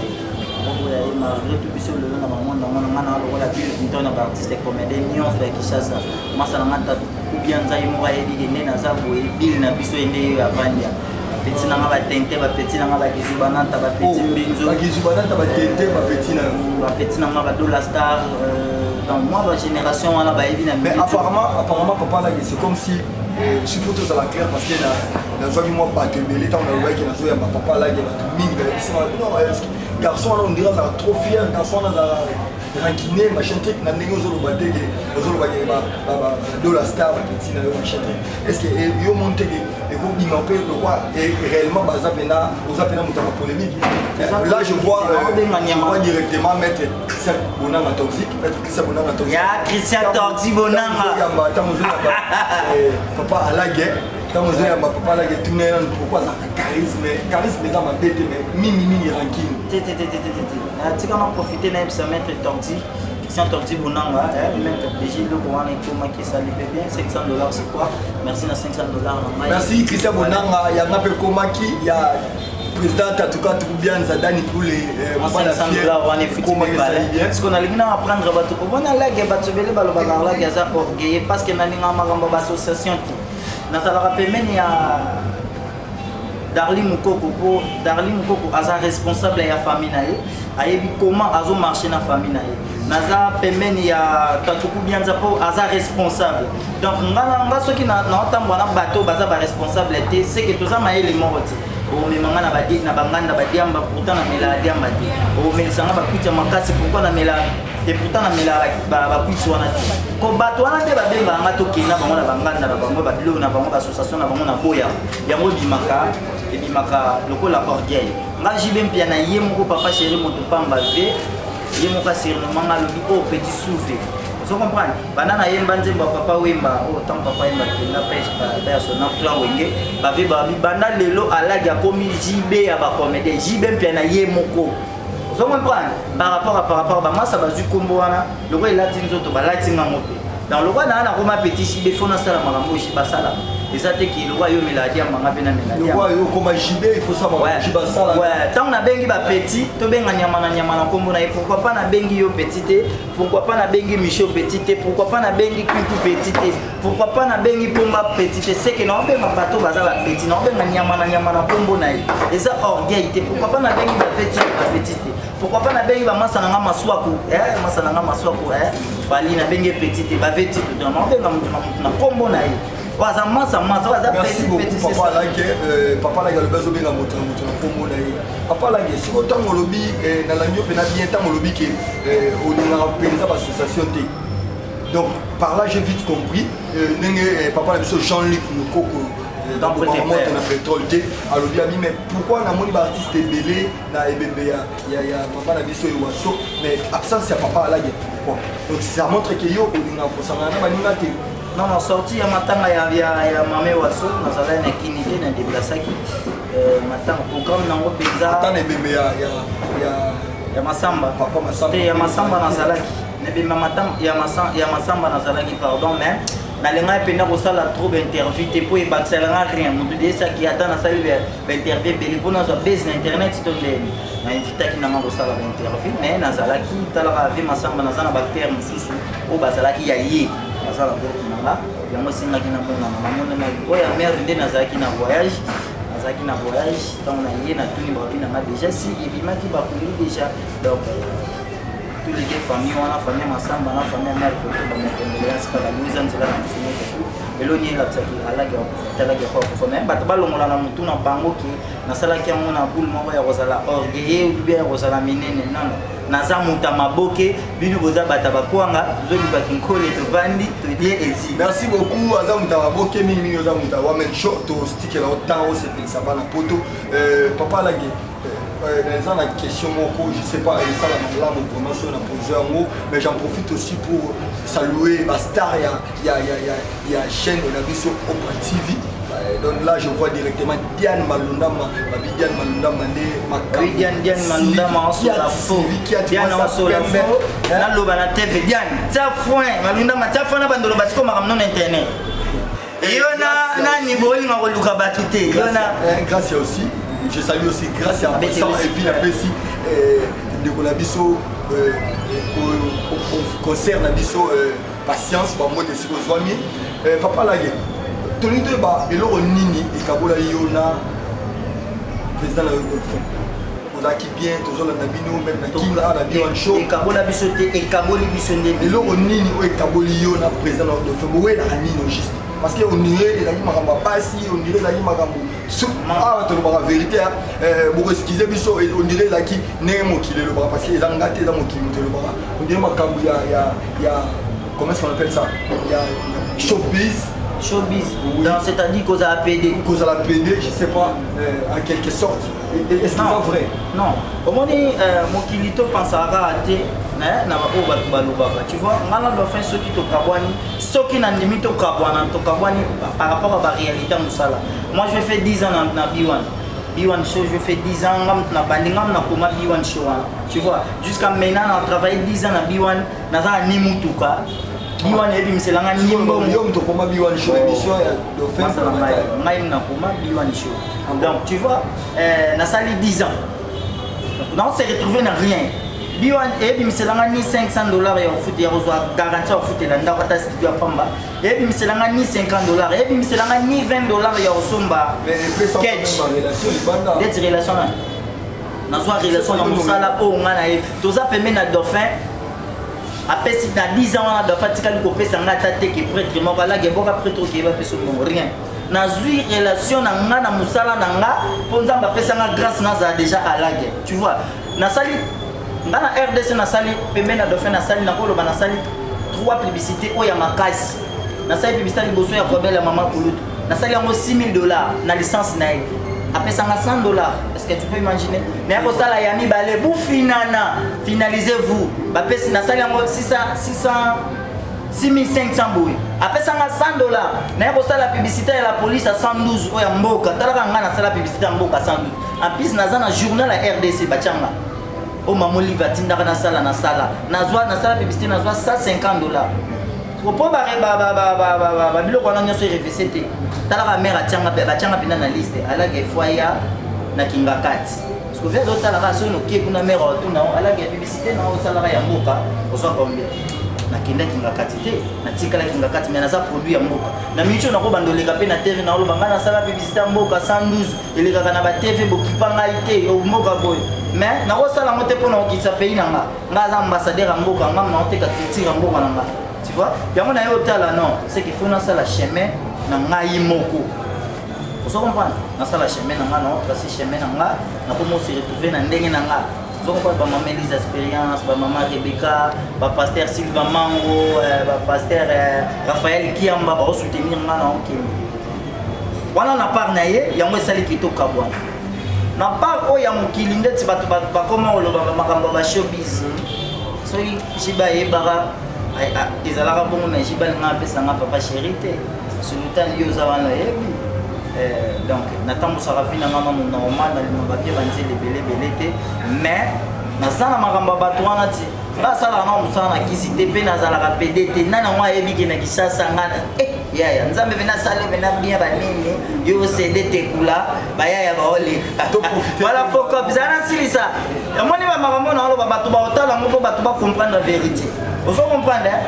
malgré tout biso le na maman na ngana lokola bi ntona ba artiste comédien nyonso ya Kishasa. Masala ngata ou bien nzai mo ya di ne na za boye bil na biso ende ya vandia. Petit na ba tente ba petit na ba kizubananta ba petit mbinzo ba kizubananta ba tente ba petit na ba Dola Star dans moi la génération on a ba ebi na mais apparemment papa là c'est comme si si photo ça la clair parce que na joie moi ba tembele tant na ouais qui na joie papa là qui na minga non garçon on dirait ça trop fier garçon là rankiné machin truc na ndenge ozoloba te ozoloba ke ba Dola Star ba petit na yo machin truc est-ce que yo monte et vous m'appelez le quoi et réellement baza pena oza pena muta polémique là je vois directement mettre Christian Bonanga toxique mettre Christian Bonanga toxique ya Christian toxique Bonanga papa à la guerre quand vous avez papa là qui tourne pourquoi ça charisme dans ma bête mais mini ranking tu quand on profiter même ça mettre toxique Christian Tordi Bonanga, même PDG, le Boan et Thomas qui s'allie bien, $500 c'est quoi? Merci na $500. Merci Christian Bonanga, il y a un peu comme qui, il y a président en tout cas tout bien Zadani pour les $500 on est foutu parce qu'on a l'ignorant à prendre bateau. On a la guerre bateau bele balo bagala gaza orgueil parce que na linga magamba association na sala rappel men il y a Darli Mukoko aza responsable ya famille na ye ayebi comment azo marcher na famille na ye naza pembeni ya tatuku bianza po aza responsable donc nga soki na otambo na bateau baza ba responsable te c'est que toza mayele moko te o memanga na badi na banganda badiamba pourtant na mela diamba te o melisanga bakutia makasi pourquoi na mela et pourtant na mela ba kuitsi wana te ko bato wana te babenga nga to kina bango na banganda na bango ba bilo na bango ba association na bango na boya yango bimaka ebimaka lokola orgueil nga jibe mpia na ye moko papa chéri moto pamba ve ye moko surnommant nga lobi o petit souffle vous comprenez banana yemba nzemba papa wemba o tant papa yemba na pêche ba son plan wenge ba ve ba banda lelo alagi akomi jibe ya ba comédien jibe mpia na ye moko vous comprenez par rapport ba moi ça bazu kombo wana loko elati nzoto balati nga mope dans le roi na koma petit jibe fona sala makambo shi basala eza te ki lokwa yo meladi ya manga mpe na meladi lokwa yo koma jibe il faut savoir jiba sala ntango nabengi bapetit tobenga nyama na nkombo na ye pourquoi pas nabengi yo petit te pourquoi pas nabengi micho petit te pourquoi pas nabengi kutu petit te pourquoi pas nabengi pomba petit te seke naobenga bato baza bapetit naobenga nyama na nkombo na ye eza orgueil te pourquoi pas nabengi bapetit te pourquoi pas nabengi bamasa na nga maswaku masa na nga maswaku fali nabengi petit te baveti to naobenga mutu na nkombo na ye waza masa waza merci beaucoup papa lagi alobi azobenga moto na nkombo na ye papa lagi siko ntango olobi nalangi yo mpena bien ntango olobi ke olingaka mpenza bassociation te donc par là j'ai vite compris ndenge papa na biso Jean-Luc Mokoko dans le moment na pétrole te alobi abi mais pourquoi namoni baartiste ebele na ebembe ya papa na biso ewaso mais absence ya papa lagi donc ça montre que yo olingaka kosangana na baninga te non sorti ya matanga ya mame waso nazala na kini te na deplasaki matanga programme nango penza ata na ebembe ya masamba papa masamba te ya masamba nazalaki nebemba matanga ya masamba nazalaki pardon mais nalenga mpena kosala trop interview te mpo ebakisalanga rien moto desaki ata nasali bainterview ebele mpo nazwa base na internet to ndeni nainvitaki nanga kosala bainterview mais nazalaki talaka ave masamba naza na bactere mosusu oyo bazalaki ya ye naza na groupe nanga yango esengaki namonana namonana oyo ya mare nde nazalaki na voyage ntango na ye natuni babi nanga déjà si ebimaki bakoli déjà donc tous les deux familles wana famille masamba na famille mère koto bamekendelea sika baliuza nzela na mosusu mosusu eloni elakisaki alaki atalaki kwa kufa mais bato balongola na motu na bango ke nasalaki yango na boule moko ya kozala orgueilleux ou bien ya kozala minene nano naza moto ya maboke bino boza bato bakwanga tozolibaki nkole tovandi todie ezi merci beaucoup aza moto ya maboke mingimingi oza moto ya wamen show tostikela otango osepelisa bana poto papa alaki dans la question moko je sais pas ça la promotion na posé en haut mais j'en profite aussi pour saluer ma star ya chaîne de la biso Oprah TV donc là je vois directement Diane Malundama Diane Malundama Diane Malundama sur la faux Diane sur la faux na loba na TV Diane ta foin Malundama ta foin na bandolo batiko makamno na internet yona nani boyi ngakoluka batute yona grâce aussi je salue aussi grâce à Vincent et puis la Pessi de Colabiso concerne Abiso patience ba moi de siko zwami papa lagi tonito ba eloro nini e kabola yona président la fond ozaki bien tozola na bino même na kinga na bio show e kabola biso te e kaboli biso ndebe eloro nini o e kaboli yona président la fond mo wela nini juste parce que on dirait les amis makambo pasi on dirait les amis makambo ah to ba vérité beaucoup excuser biso on dirait la qui né mokile le parce que les ngate dans mokile to le ba on dirait makambo ya comment est-ce qu'on appelle ça il y a showbiz oui. Donc c'est-à-dire qu'on a PD je sais pas en quelque sorte est-ce que c'est vrai non au moins mokilito pensara ate na ba bato balobaka tu vois ngala do fin soki to kabwani soki na ndimi to kabwana par rapport à la réalité musala moi je fais 10 ans na B1 show je fais 10 ans na bandingam na koma B1 show tu vois jusqu'à maintenant on a travaillé 10 ans na B1 na za ni mutuka B1 ebi miselanga nyimbo yo mto koma B1 show émission ya do fin ngai na koma B1 show donc tu vois na sali 10 ans donc on s'est retrouvé na rien B1 ebi miselanga ni $500 ya foot ya rozwa garantie ya foot la ndako ta studio ya pamba ebi miselanga ni $50 ebi miselanga ni $20 ya osomba sketch des relations na soit relation na musala o ngana e toza pembe na dauphin après si na 10 ans na dauphin tikali ko pesa ngata te ke prêtre moko la geboka prêtre ke ba peso mo rien na zui relation na ngana musala na nga ponza ba pesa nga grâce na za déjà à la guerre tu vois na sali ngana RDC na sali pembe na dauphin na sali na kolo ba na sali 3 publicités o ya makasi na sali publicité liboso ya kobela mama kulutu na sali yango $6000 na licence na ye après ça $100 est-ce que tu peux imaginer mais après ça la yami balé vous finalisez-vous ba pesi na sali yango 6500 boy après ça $100 na après ça la publicité ya la police à 112 o ya mboka talaka ngana sala publicité ya mboka 112 en plus naza na journal la RDC bachanga o mamoli vatinda na sala nazwa na sala publicité nazwa $150 Pourquoi biloko wana nyonso réfléchir te talaka mère atianga pena na liste alage foya na kingakati parce que vient talaka so no ke kuna mère otuna alage publicité na osalaka ya mboka oswa combien na kenda kingakati te na tikala kingakati mais na za produit ya mboka na micho na ko bandoleka pe na TV na oloba ngana sala publicité ya mboka 112 elekaka na ba TV bokipanga ite o mboka boy mais na ko sala mote pona okitsa pays na nga za ambassadeur ya mboka nga na oteka culture ya mboka na nga. Tu vois, yango na yo tala non, c'est qu'il faut na sala chemin na ngai moko. Vous comprenez? Na sala chemin na nga non, parce que chemin na nga na ko mo se retrouver na ndenge na nga. Vous comprenez pas maman Elise expérience, ba maman Rebecca, ba pasteur Sylvain Mango, ba pasteur Raphaël Kiamba ba soutenir nga na OK. Wana na part na ye, yango esali kitoka bwana. Na part o ya mokili ndeti ba koma oloba makambo ba showbiz. So jiba yebara ezalaka bongo na jibali nga apesanga papa chéri te sultan yo oza wana yebi donc natambusaka vi na nga na normal nalimaka vie banzela ebelebele te mais naza na makambo ya bato wana ti nga asalaka na mosala na kisi te mpe nazalaka pede te nani yango ayebi ke na kisasa nga yaya nzambe mpe nasala mpe nabia banini yo osede tekula bayaya baoleka wala foko bizala nasilisa yamoni bamakambo na oloba bato baotala ngo mpo bato bacomprendre vérité. Vous comprenez?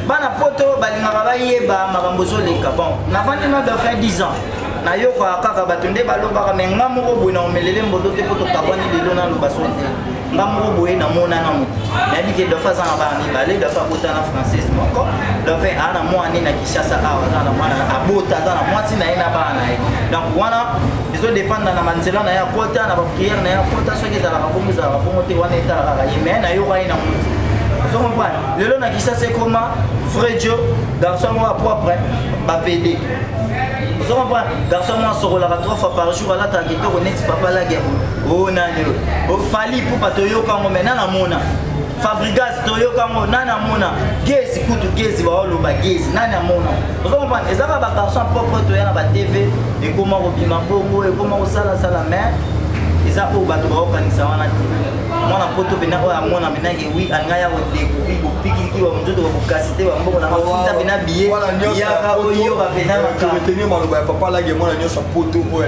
Bana poto balingaka bayeba makambo zoleka bon navandi na de faire 10 ans na yo kwa kaka batunde balobaka mais nga moko boye na omelele mbodo te poto kabani lelo na loba sonte nga moko boye na mona na mo na dit que de fois ça ba mi balé de fois bota na française moko de fait ana mo ani na Kishasa awa na mwana abota na mwati na ina ba na donc wana izo dépendre na manzela na ya kota na ba prière na ya kota so ki za la bongo te wana etala ka yeme na yo kwa ina muti. Vous comprenez? Le long qui ça c'est comment Fredjo, garçon moi propre, PD. Vous comprenez? Garçon moi sur la 3 fois par jour là t'as quitté on est papa la guerre. Oh nani. Oh fali pour pas toyo quand maintenant na mona. Fabrigas toyo quand nana mona. Gezi kutu gezi ba oloba gezi nana mona. Vous comprenez? Ezaka ba garçon propre toya na ba TV et comment obima bongo et comment osala sala mais eza po bato baokanisa wana te mwana poto bena oyo amona menake wi angaya odécouvrir bopikiki wa mozoto bakokasite bamboko na mafuta bena biye yaka oyo bapena retenir maloba ya papa lage mwana nyonso poto oyo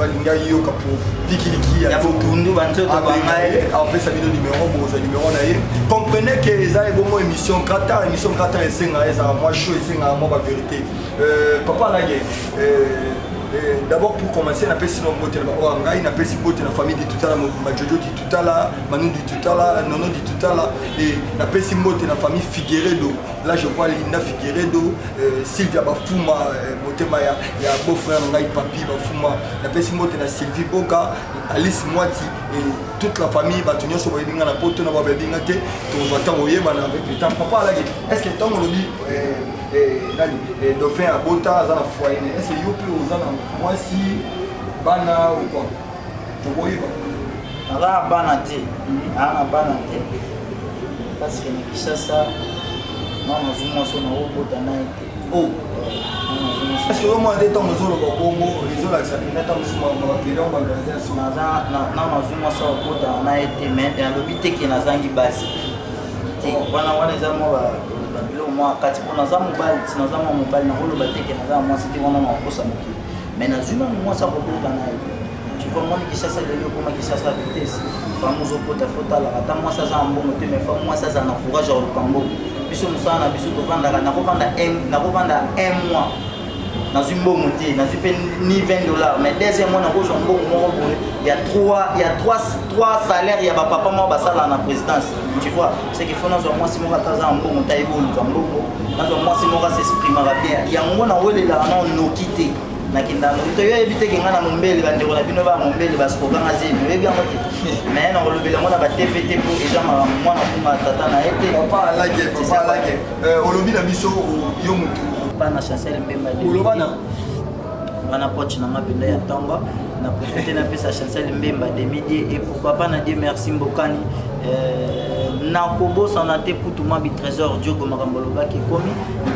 alinga yoka po pikiliki ya botundu banzoto bangaye apesa bino numéro boza numéro na ye comprenez que eza ebongo émission gratin esenga ezala mwa show esenga mwa bavérité papa lage d'abord pour commencer na pesi no mbote na ba ngai na pesi bote na famille di tutala majojo di tutala manu di tutala nono di tutala et na pesi mbote na famille Figueredo là je vois Linda Figueredo Sylvia Bafuma motema ya beau frère ngai papi Bafuma na pesi mbote na Sylvie Boka Alice Mwati et toute la famille batonyo so boyinga na poto na ba bedinga te to vata oyeba na avec le temps papa là est-ce que tant on le dit dauphin à bota à la foyer est-ce que yo peut aux moi si bana ou quoi tu vois ala bana te ana bana te parce que Kishasa non zuma so na bota na ete oh est-ce que au moins des temps nous au bongo ils ont l'accès na temps suma ma période bangladesh na zuma so bota na ete mais dans le but que na zangi basi te wana eza mo bilo moi kati pona za mobile tinaza mo mobile na holo bateke na za moi c'était wana na kosa moki mais na zuma moi ça bota na tu comprends que ça c'est le comment que ça vitesse famoso pota fota la ata moi ça za mbongo te mais fa moi ça za na courage au pambo biso musana biso to vanda na ko vanda un mois na zumbongo te na zupe ni $20 mais deuxième mois na ko mbongo mo il y a trois salaires ya ba papa mo basala na présidence tu vois c'est qu'il faut na zo moi si mo kataza mbongo ta ebolu mbongo na zo moi si mo ka s'exprimer bien yango na welela na nokite na kindano to yo ebite ke ngana mombele bandeko na bino ba mombele basikoka ngazemi yo bien mote mais na olobela mona ba TVT pour déjà mwana kuma tata na ete papa lage olobi na biso yo mutu pana Chancel Mbemba de olobana bana poche na mabenda ya tonga na profiter na pesa Chancel Mbemba de midi et pourquoi pas na Dieu merci Mbokani na kobo sanate putuma bi trésor Diogo Makambolo baki komi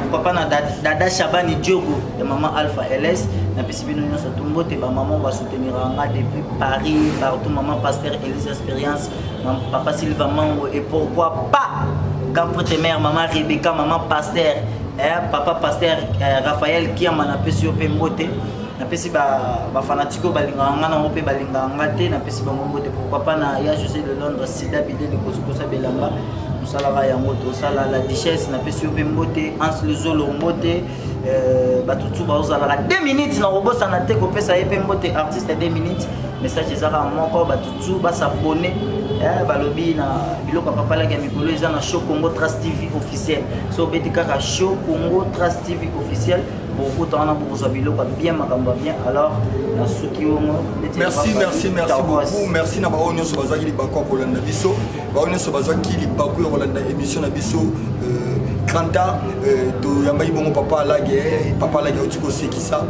pourquoi pas na dada Shabani Diogo de maman Alpha LS na pesibino nyonso tumbote ba maman va soutenir nga depuis Paris partout maman pasteur Elise expérience papa Sylvain Mango et pourquoi pas quand pour tes mères maman Rebecca maman pasteur papa pasteur Raphaël Kiama na pesi yo pe mbote na pesi ba fanatiko balinganga na mo pe balinganga te na pesi bango mbote pourquoi pas na ya José de Londres Sida Bidé de Kosukosa Belamba musala ya moto sala la duchesse na pesi yo pe mbote Hans Luzolo mbote batutu bazala 2 minutes na robosa na te ko pesa ye pe mbote artiste 2 minutes message ezaka moko batutu ba s'abonner balobi na biloko papa la mikolo eza na Show Congo Trust TV officiel so beti kaka Show Congo Trust TV officiel beaucoup de temps pour biloko bien makamba bien alors na suki ongo merci beaucoup merci na ba onyo so bazaki li bakwa kolanda biso ba onyo so bazaki li bakwa kolanda émission na biso Kranta to yambai bongo papa lage otiko sekisa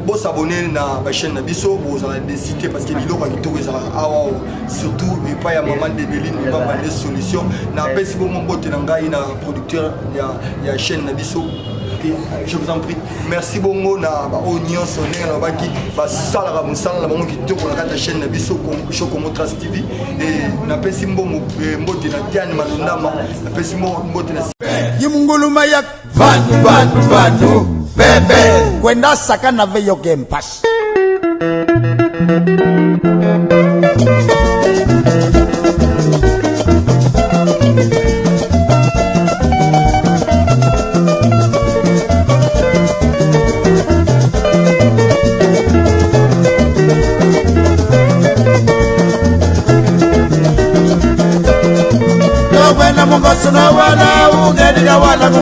bo s'abonner na ba chaîne na biso bo za la citer parce que biloko kitoko za awa surtout et pas ya maman de Beline ba ba solution na pesi bongo bote na ngai na producteur ya chaîne na biso. Je vous en prie, merci bongo na ba onyo sonner na baki ba sala ka musala na bongo kitoko na kata chaîne na biso Show Congo Trust TV et na pesi mbongo mbote na Diane Malondama na pesi mbote na Yimunguluma yak vanu bebe kwenda sakana veyo Game Pass.